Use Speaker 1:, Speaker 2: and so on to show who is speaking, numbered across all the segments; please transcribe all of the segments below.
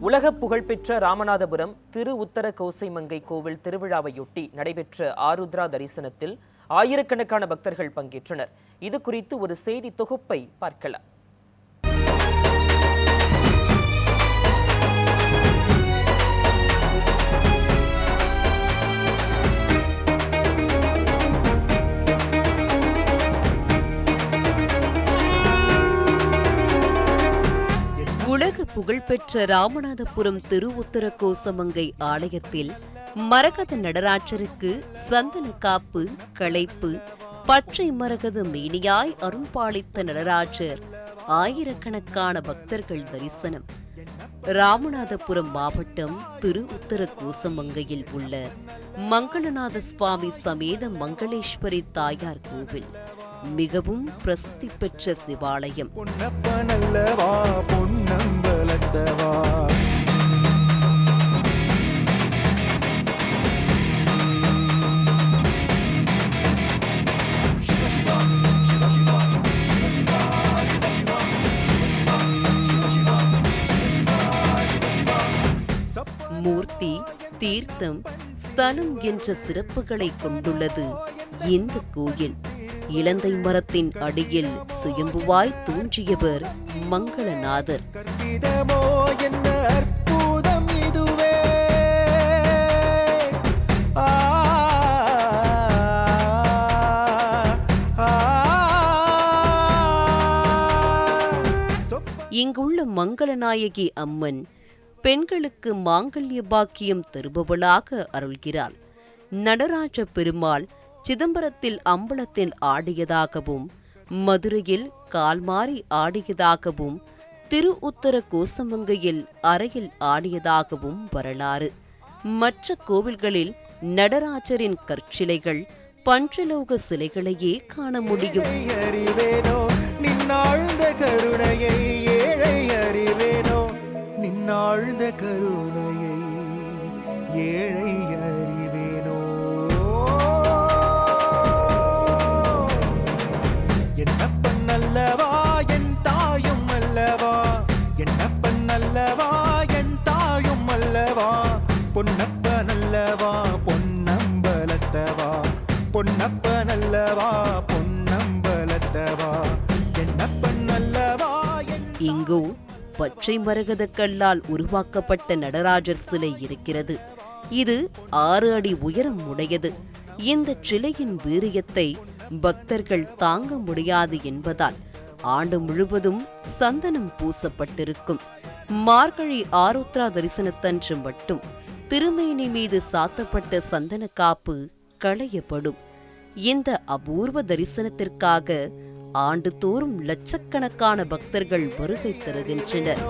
Speaker 1: உலக புகழ்பெற்ற ராமநாதபுரம் திரு உத்தர கோசைமங்கை கோவில் திருவிழாவையொட்டி நடைபெற்ற ஆருத்ரா தரிசனத்தில் ஆயிரக்கணக்கான பக்தர்கள் பங்கேற்றனர். இது குறித்து ஒரு செய்தி தொகுப்பை பார்க்கலாம்.
Speaker 2: உலக புகழ்பெற்ற ராமநாதபுரம் திரு உத்தர கோசமங்கை ஆலயத்தில் மரகத நடராஜருக்கு சந்தன காப்பு, களைப்பு, பச்சை மரகத மேனியாய் அருள்பாலித்த நடராஜர் ஆயிரக்கணக்கான பக்தர்கள் தரிசனம். ராமநாதபுரம் மாவட்டம் திரு உத்தர கோசமங்கையில் உள்ள மங்களநாத சுவாமி சமேத மங்களேஸ்வரி தாயார் கோவில் மிகவும் பிரசித்தி பெற்ற சிவாலயம். மூர்த்தி, தீர்த்தம், ஸ்தலம் என்ற சிறப்புகளை கொண்டுள்ளது இந்த கோயில். இலந்தை மரத்தின் அடியில் சுயம்புவாய் தோன்றியவர் மங்களநாதர். இங்குள்ள மங்களநாயகி அம்மன் பெண்களுக்கு மாங்கல்ய பாக்கியம் தருபவளாக அருள்கிறாள். நடராஜ பெருமாள் சிதம்பரத்தில் அம்பலத்தில் ஆடியதாகவும், மதுரையில் கால்மாறி ஆடியதாகவும், திரு உத்தர கோசமங்கையில் அறையில் ஆடியதாகவும் வரலாறு. மற்ற கோவில்களில் நடராஜரின் கற்சிலைகள், பஞ்சலோக சிலைகளையே காண முடியும். இங்கோ பச்சை மரகத கல்லால் உருவாக்கப்பட்ட நடராஜர் சிலை இருக்கிறது. இது 6 அடி உயரம் உடையது. இந்த சிலையின் வீரியத்தை பக்தர்கள் தாங்க முடியாது என்பதால் ஆண்டு முழுவதும் சந்தனம் பூசப்பட்டிருக்கும். மார்கழி ஆருத்ரா தரிசனத்தன்று மட்டும் திருமேனி மீது சாத்தப்பட்ட சந்தன காப்பு களையப்படும். இந்த அபூர்வ தரிசனத்திற்காக ஆண்டுதோறும் லட்சக்கணக்கான பக்தர்கள் வருகை தருகின்றனர்.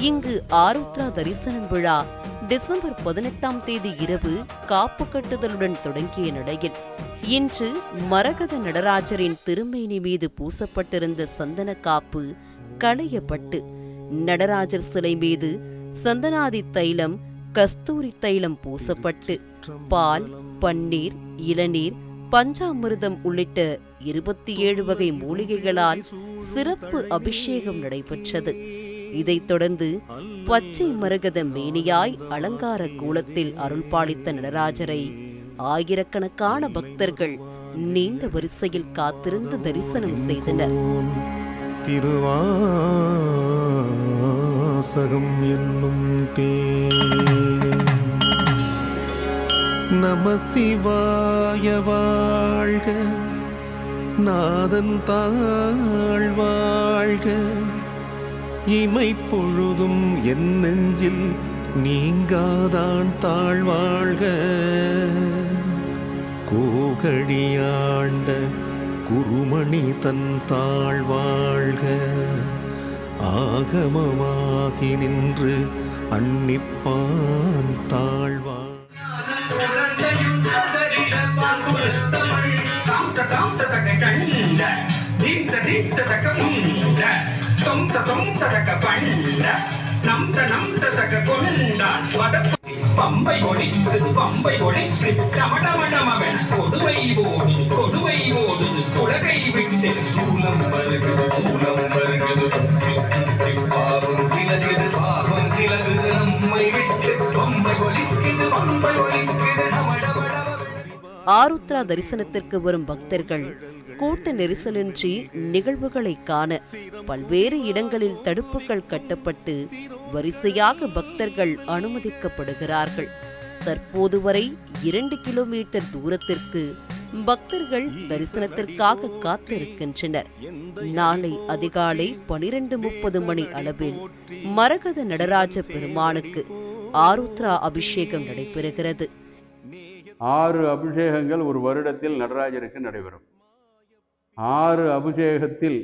Speaker 2: இங்கு ஆருத்ரா தரிசனம் விழா டிசம்பர் 18ஆம் தேதி இரவு காப்பு கட்டுதலுடன் தொடங்கிய நிலையில் இன்று மரகத நடராஜரின் திருமேனி மீது பூசப்பட்டிருந்த சந்தன காப்பு களையப்பட்டு நடராஜர் சிலை மீது சந்தனாதி தைலம், கஸ்தூரி தைலம் பூசப்பட்டு பால், பன்னீர், இளநீர், பஞ்சாமிர்தம் உள்ளிட்ட 27 வகை மூலிகைகளால் சிறப்பு அபிஷேகம் நடைபெற்றது. இதைத் தொடர்ந்து பச்சை மரகத மேனியாய் அலங்கார கூலத்தில் அருள்பாலித்த நடராஜரை ஆயிரக்கணக்கான பக்தர்கள் நீண்ட வரிசையில் காத்திருந்து தரிசனம் செய்தனர்.
Speaker 3: திருவாசகம் என்னும் நம சிவாய வாழ்க, நாதன் தாழ் வாழ்க, இமை பொழுதும் என் நெஞ்சில் நீங்காதான் தாழ்வாழ்க. கழியாண்ட குருமணி தன் தாழ்வாழ்க. ஆகமமாகி நின்று அன்னிப்பான் தாழ்வாழ்.
Speaker 4: பம்பை ஒழித்து பம்பை ஒழித்து டமடமடமவன் கொடுவை ஓடு கொடுவை ஓடுது குலகை விட்டு சூலம் வருகிறது சூலம் வருகிறது பாவம் சிலது பாவம் சிலது நம்மை விட்டு பம்பை ஒழிக்குது பம்பை ஒழிக்குது டமடமடம.
Speaker 2: ஆருத்ரா தரிசனத்திற்கு வரும் பக்தர்கள் கூட்ட நெரிசலின்றி நிகழ்வுகளை காண பல்வேறு இடங்களில் தடுப்புகள் கட்டப்பட்டு வரிசையாக பக்தர்கள் அனுமதிக்கப்படுகிறார்கள். தற்போது வரை 2 கிலோமீட்டர் தூரத்திற்கு பக்தர்கள் தரிசனத்திற்காக காத்திருக்கின்றனர். நாளை அதிகாலை 12:30 மணி அளவில் மரகத நடராஜ பெருமானுக்கு ஆருத்ரா அபிஷேகம் நடைபெறுகிறது.
Speaker 5: 6 அபிஷேகங்கள் ஒரு வருடத்தில் நடராஜருக்கு நடைபெறும். 6 அபிஷேகத்தில்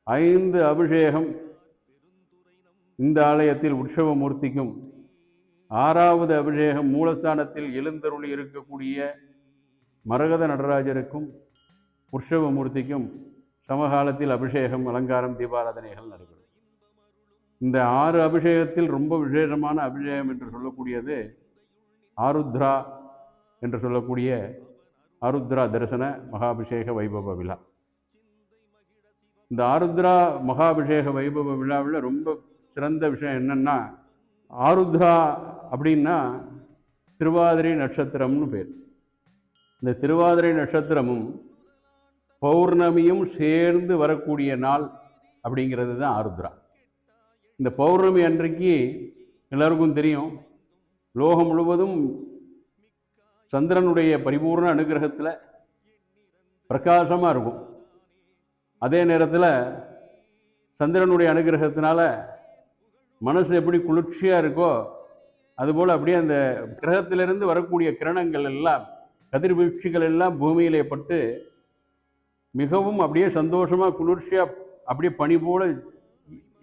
Speaker 5: 5 அபிஷேகம் இந்த ஆலயத்தில் உற்சவமூர்த்திக்கும், 6வது அபிஷேகம் மூலஸ்தானத்தில் எழுந்தருளி இருக்கக்கூடிய மரகத நடராஜருக்கும் உற்சவமூர்த்திக்கும் சமகாலத்தில் அபிஷேகம், அலங்காரம், தீபாராதனைகள் நடைபெறும். இந்த 6 அபிஷேகத்தில் ரொம்ப விசேஷமான அபிஷேகம் என்று சொல்லக்கூடியது ஆருத்ரா என்று சொல்லக்கூடிய ஆருத்ரா தரிசன மகாபிஷேக வைபவ விழா. இந்த ஆருத்ரா மகாபிஷேக வைபவ விழாவில் ரொம்ப சிறந்த விஷயம் என்னன்னா, ஆருத்ரா அப்படின்னா திருவாதிரை நட்சத்திரம்னு பேர். இந்த திருவாதிரை நட்சத்திரமும் பௌர்ணமியும் சேர்ந்து வரக்கூடிய நாள் அப்படிங்கிறது தான் ஆருத்ரா. இந்த பௌர்ணமி அன்றைக்கு எல்லாருக்கும் தெரியும், லோகம் முழுவதும் சந்திரனுடைய பரிபூர்ண அனுகிரகத்தில் பிரகாசமாக இருக்கும். அதே நேரத்தில் சந்திரனுடைய அனுகிரகத்தினால மனசு எப்படி குளிர்ச்சியாக இருக்கோ அதுபோல் அப்படியே அந்த கிரகத்திலிருந்து வரக்கூடிய கிரணங்கள் எல்லாம், கதிர்வீழ்ச்சிகள் எல்லாம் பூமியிலே பட்டு மிகவும் அப்படியே சந்தோஷமாக குளிர்ச்சியாக அப்படியே பனி போல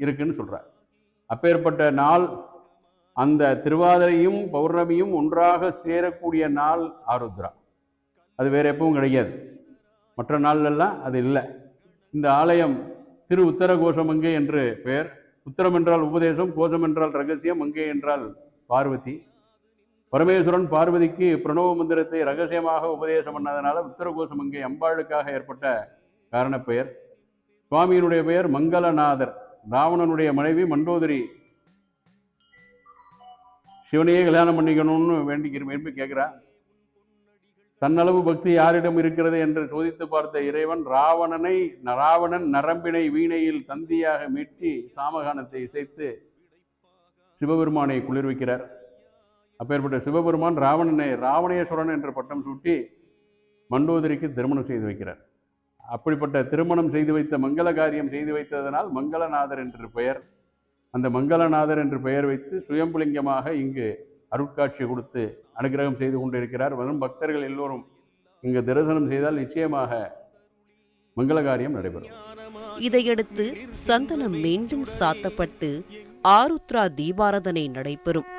Speaker 5: இருக்குன்னு சொல்கிறார். அப்பேற்பட்ட நாள் அந்த திருவாதிரையும் பௌர்ணமியும் ஒன்றாக சேரக்கூடிய நாள் ஆருத்ரா. அது வேறு எப்பவும் கிடையாது, மற்ற நாள்லெல்லாம் அது இல்லை. இந்த ஆலயம் திரு உத்தர கோஷமங்கை என்று பெயர். உத்தரம் என்றால் உபதேசம், கோஷம் என்றால் ரகசியம், மங்கை என்றால் பார்வதி. பரமேஸ்வரன் பார்வதிக்கு பிரணவ மந்திரத்தை ரகசியமாக உபதேசம் பண்ணதுனால உத்தர கோஷமங்கை அம்பாளுக்காக ஏற்பட்ட காரணப்பெயர். சுவாமியினுடைய பெயர் மங்களநாதர். ராவணனுடைய மனைவி மண்டோதரி சிவனையே கல்யாணம் பண்ணிக்கணும்னு விரும்பி கேட்குறா. தன்னளவு பக்தி யாரிடம் இருக்கிறது என்று சோதித்து பார்த்த இறைவன் ராவணன் நரம்பினை வீணையில் தந்தியாக மீட்டி சாமகானத்தை இசைத்து சிவபெருமானை குளிர்விக்கிறார். அப்பேற்பட்ட சிவபெருமான் ராவணேஸ்வரன் என்ற பட்டம் சூட்டி மண்டோதரிக்கு திருமணம் செய்து வைக்கிறார். அப்படிப்பட்ட திருமணம் செய்து வைத்த மங்கள காரியம் செய்து வைத்ததனால் மங்களநாதர் என்று பெயர். அந்த மங்களநாதர் என்று பெயர் வைத்து சுயம்புலிங்கமாக இங்கு அருட்காட்சி கொடுத்து அனுகிரகம் செய்து கொண்டிருக்கிறார். வரும் பக்தர்கள் எல்லோரும் இங்கு தரிசனம் செய்தால் நிச்சயமாக மங்கள காரியம் நடைபெறும்.
Speaker 2: இதையடுத்து சந்தனம் மீண்டும் சாத்தப்பட்டு ஆருத்ரா தீபாராதனை நடைபெறும்.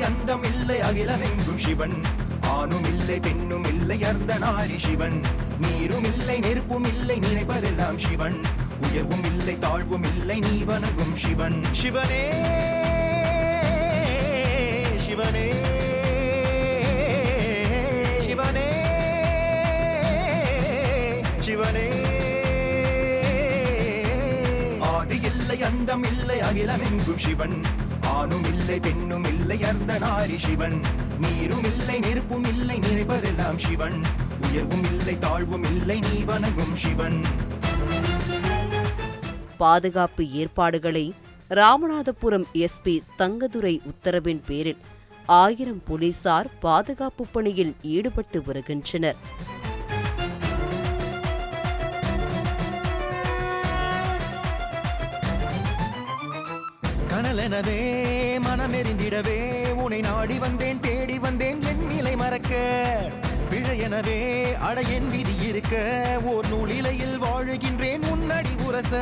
Speaker 6: அந்தமில்லை அகிலமெங்கும் சிவன், ஆணுமில்லை பெண்ணுமில்லை அர்த்தநாரி சிவன், நீரும் இல்லை நெருப்பும் இல்லை நினைப்பதெல்லாம் சிவன், உயர்வும் இல்லை தாழ்வும் இல்லை நீ வணங்கும் சிவன். சிவனே சிவனே சிவனே சிவனே. ஆதி இல்லை அந்தமில்லை அகிலமெங்கும் சிவன், ஆணும் இல்லை பெண்ணும் இல்லை அர்த்தநாரி சிவன், நீரும் இல்லை நெருப்பும் இல்லை நினைப்பதெல்லாம் சிவன், உயர்வும் இல்லை தாழ்வும் இல்லை நீ வணங்கும் சிவன்.
Speaker 2: பாதுகாப்பு ஏற்பாடுகளை ராமநாதபுரம் எஸ்பி தங்கதுரை உத்தரவின் பேரில் 1000 போலீசார் பாதுகாப்பு பணியில் ஈடுபட்டு வருகின்றனர்.
Speaker 6: கனலெனவே மனமெறிந்திடவே உனை நாடி வந்தேன் தேடி வந்தேன் என் நிலை மறக்க பிழையெனவே அட என் விதி இருக்க ஓர் நூலிலையில் வாழுகின்றேன் உன்னடி உரச